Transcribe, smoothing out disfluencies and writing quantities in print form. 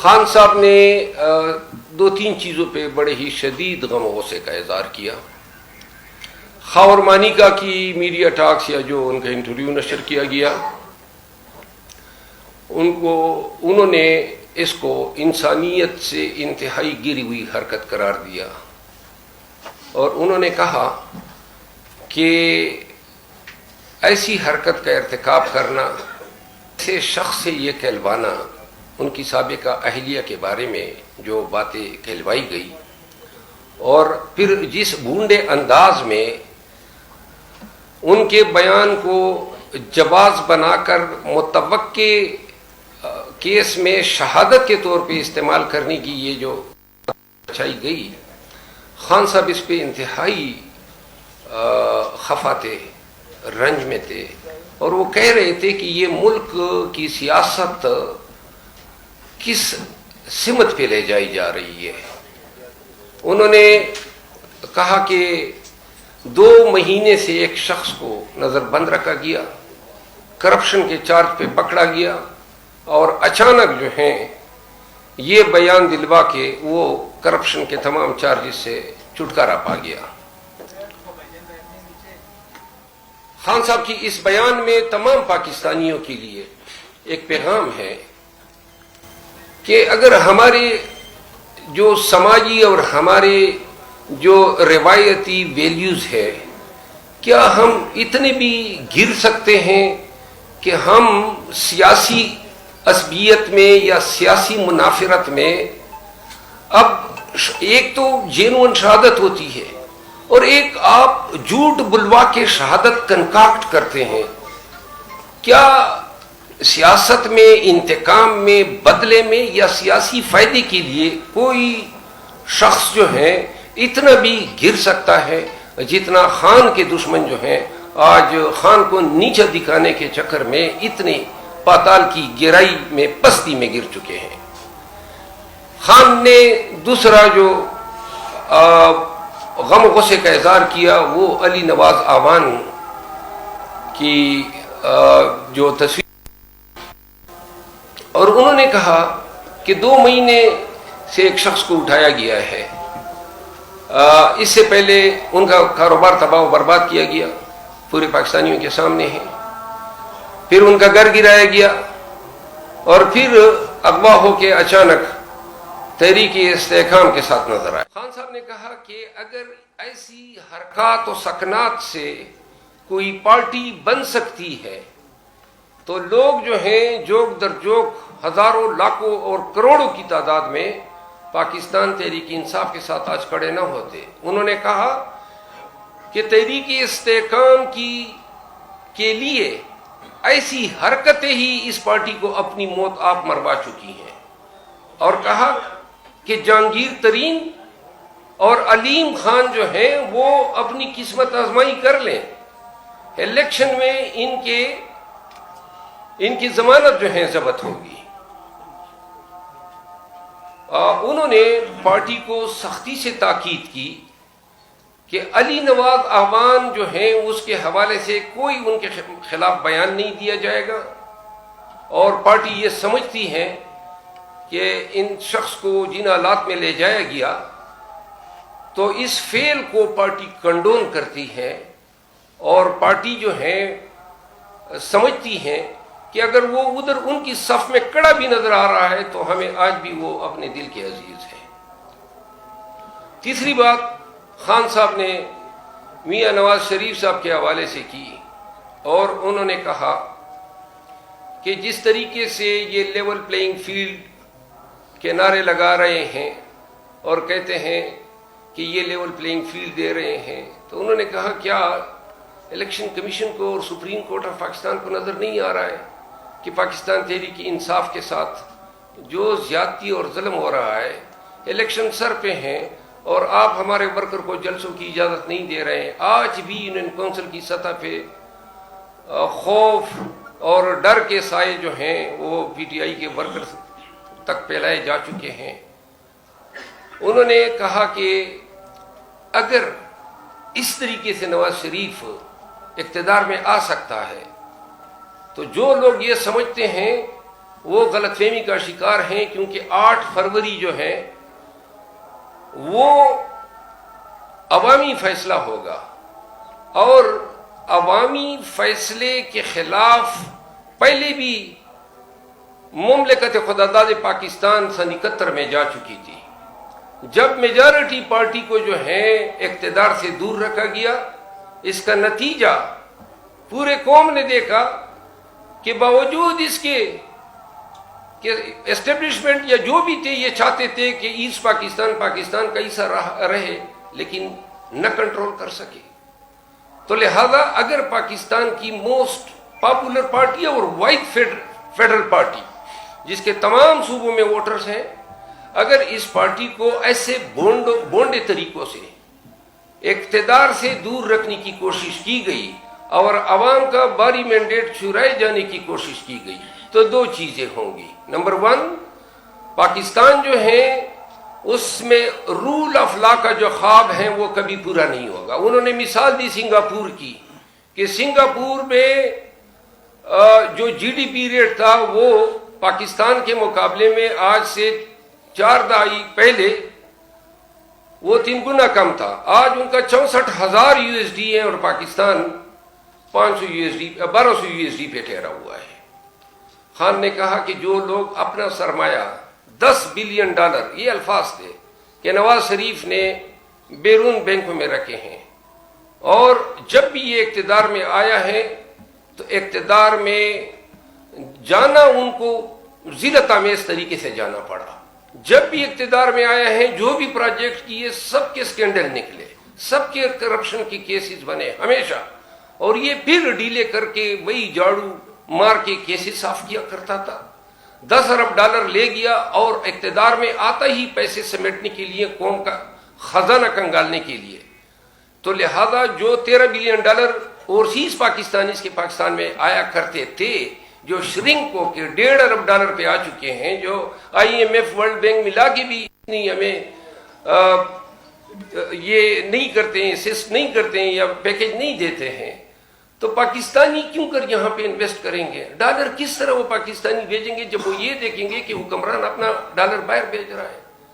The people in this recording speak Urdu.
خان صاحب نے دو تین چیزوں پہ بڑے ہی شدید غم و غصے کا اظہار کیا. خاور مانیکا کی میڈیا ٹاکس یا جو ان کا انٹرویو نشر کیا گیا انہوں نے اس کو انسانیت سے انتہائی گری ہوئی حرکت قرار دیا اور انہوں نے کہا کہ ایسی حرکت کا ارتکاب کرنا، ایسے شخص سے یہ کہلوانا، ان کی سابقہ اہلیہ کے بارے میں جو باتیں کہلوائی گئی اور پھر جس بھونڈے انداز میں ان کے بیان کو جواز بنا کر متوقع کیس میں شہادت کے طور پہ استعمال کرنے کی یہ جو اچھائی گئی، خان صاحب اس پہ انتہائی خفا تھے، رنج میں تھے اور وہ کہہ رہے تھے کہ یہ ملک کی سیاست کس سمت پہ لے جائی جا رہی ہے. انہوں نے کہا کہ 2 مہینے سے ایک شخص کو نظر بند رکھا گیا، کرپشن کے چارج پہ پکڑا گیا اور اچانک جو ہیں یہ بیان دلوا کے وہ کرپشن کے تمام چارجز سے چھٹکارا پا گیا. خان صاحب کی اس بیان میں تمام پاکستانیوں کے لیے ایک پیغام ہے کہ اگر ہمارے جو سماجی اور ہمارے جو روایتی ویلیوز ہے، کیا ہم اتنے بھی گر سکتے ہیں کہ ہم سیاسی عصبیت میں یا سیاسی منافرت میں اب ایک تو جینوئن شہادت ہوتی ہے اور ایک آپ جھوٹ بلوا کے شہادت کنکاکٹ کرتے ہیں. کیا سیاست میں، انتقام میں، بدلے میں یا سیاسی فائدے کے لیے کوئی شخص جو ہے اتنا بھی گر سکتا ہے جتنا خان کے دشمن جو ہیں آج خان کو نیچا دکھانے کے چکر میں اتنے پاتال کی گہرائی میں، پستی میں گر چکے ہیں. خان نے دوسرا جو غم و غصے کا اظہار کیا وہ علی نواز آوان کی جو تصویر، اور انہوں نے کہا کہ 2 مہینے سے ایک شخص کو اٹھایا گیا ہے. اس سے پہلے ان کا کاروبار تباہ و برباد کیا گیا، پورے پاکستانیوں کے سامنے ہے. پھر ان کا گھر گرایا گیا اور پھر اغوا ہو کے اچانک تحریک استحکام کے ساتھ نظر آئے. خان صاحب نے کہا کہ اگر ایسی حرکات و سکنات سے کوئی پارٹی بن سکتی ہے تو لوگ جو ہیں جوک در جوک ہزاروں، لاکھوں اور کروڑوں کی تعداد میں پاکستان تحریک انصاف کے ساتھ آج کھڑے نہ ہوتے. انہوں نے کہا کہ تحریک استحکام کے لیے ایسی حرکتیں ہی اس پارٹی کو اپنی موت آپ مروا چکی ہیں اور کہا کہ جہانگیر ترین اور علیم خان جو ہیں وہ اپنی قسمت آزمائی کر لیں، الیکشن میں ان کی ضمانت جو ہے ضبط ہوگی. انہوں نے پارٹی کو سختی سے تاکید کی کہ علی نواز آوان جو ہیں اس کے حوالے سے کوئی ان کے خلاف بیان نہیں دیا جائے گا اور پارٹی یہ سمجھتی ہے کہ ان شخص کو جن حالات میں لے جایا گیا تو اس فعل کو پارٹی کنڈون کرتی ہے اور پارٹی جو ہے سمجھتی ہے کہ اگر وہ ادھر ان کی صف میں کڑا بھی نظر آ رہا ہے تو ہمیں آج بھی وہ اپنے دل کے عزیز ہے. تیسری بات خان صاحب نے میاں نواز شریف صاحب کے حوالے سے کی اور انہوں نے کہا کہ جس طریقے سے یہ لیول پلینگ فیلڈ کے نعرے لگا رہے ہیں اور کہتے ہیں کہ یہ لیول پلینگ فیلڈ دے رہے ہیں، تو انہوں نے کہا کیا الیکشن کمیشن کو اور سپریم کورٹ آف پاکستان کو نظر نہیں آ رہا ہے کہ پاکستان تحریک انصاف کے ساتھ جو زیادتی اور ظلم ہو رہا ہے، الیکشن سر پہ ہیں اور آپ ہمارے ورکر کو جلسوں کی اجازت نہیں دے رہے ہیں. آج بھی یونین کونسل کی سطح پہ خوف اور ڈر کے سائے جو ہیں وہ پی ٹی آئی کے ورکر تک پھیلائے جا چکے ہیں. انہوں نے کہا کہ اگر اس طریقے سے نواز شریف اقتدار میں آ سکتا ہے تو جو لوگ یہ سمجھتے ہیں وہ غلط فہمی کا شکار ہیں، کیونکہ 8 فروری جو ہے وہ عوامی فیصلہ ہوگا، اور عوامی فیصلے کے خلاف پہلے بھی مملکت خداداد پاکستان سن 71 میں جا چکی تھی، جب میجارٹی پارٹی کو جو ہے اقتدار سے دور رکھا گیا۔ اس کا نتیجہ پورے قوم نے دیکھا کہ باوجود اس کے کہ اسٹیبلشمنٹ یا جو بھی تھے یہ چاہتے تھے کہ ایسٹ پاکستان کا حصہ رہے، لیکن نہ کنٹرول کر سکے۔ تو لہذا اگر پاکستان کی موسٹ پاپولر پارٹی اور وائٹ فیڈرل پارٹی جس کے تمام صوبوں میں ووٹرز ہیں، اگر اس پارٹی کو ایسے بونڈے طریقوں سے اقتدار سے دور رکھنے کی کوشش کی گئی اور عوام کا باری مینڈیٹ چھرائے جانے کی کوشش کی گئی، تو 2 چیزیں ہوں گی۔ نمبر 1، پاکستان جو ہے اس میں رول آف لا کا جو خواب ہے وہ کبھی پورا نہیں ہوگا۔ انہوں نے مثال دی سنگاپور کی کہ سنگاپور میں جو جی ڈی پی ریٹ تھا وہ پاکستان کے مقابلے میں آج سے 4 دہائی پہلے وہ 3 گنا کم تھا۔ آج ان کا 64,000 USD ہے اور پاکستان 1200 USD پہ ٹھہرا ہوا ہے۔ خان نے کہا کہ جو لوگ اپنا سرمایہ $10 بلین، یہ الفاظ تھے کہ نواز شریف نے بیرون بینکوں میں رکھے ہیں، اور جب بھی یہ اقتدار میں آیا ہے تو اقتدار میں جانا ان کو ذلت آمیز طریقے سے جانا پڑا۔ جب بھی اقتدار میں آیا ہے جو بھی پروجیکٹ کیے سب کے سکینڈل نکلے، سب کے کرپشن کی کیسز بنے ہمیشہ، اور یہ پھر ڈیلے کر کے وہی جھاڑو مار کے کیسز صاف کیا کرتا تھا۔ $10 ارب لے گیا اور اقتدار میں آتا ہی پیسے سمیٹنے کے لیے، قوم کا خزانہ کنگالنے کے لیے۔ تو لہذا جو $13 بلین اوورسیز پاکستانیز کے پاکستان میں آیا کرتے تھے، جو شرنک ہو کے $1.5 ارب پہ آ چکے ہیں، جو IMF ورلڈ بینک ملا کے بھی نہیں ہمیں یہ نہیں کرتے ہیں، اسسٹ نہیں کرتے ہیں یا پیکج نہیں دیتے ہیں، تو پاکستانی کیوں کر یہاں پہ انویسٹ کریں گے؟ ڈالر کس طرح وہ پاکستانی بھیجیں گے جب وہ یہ دیکھیں گے کہ حکمران اپنا ڈالر باہر بھیج رہا ہے؟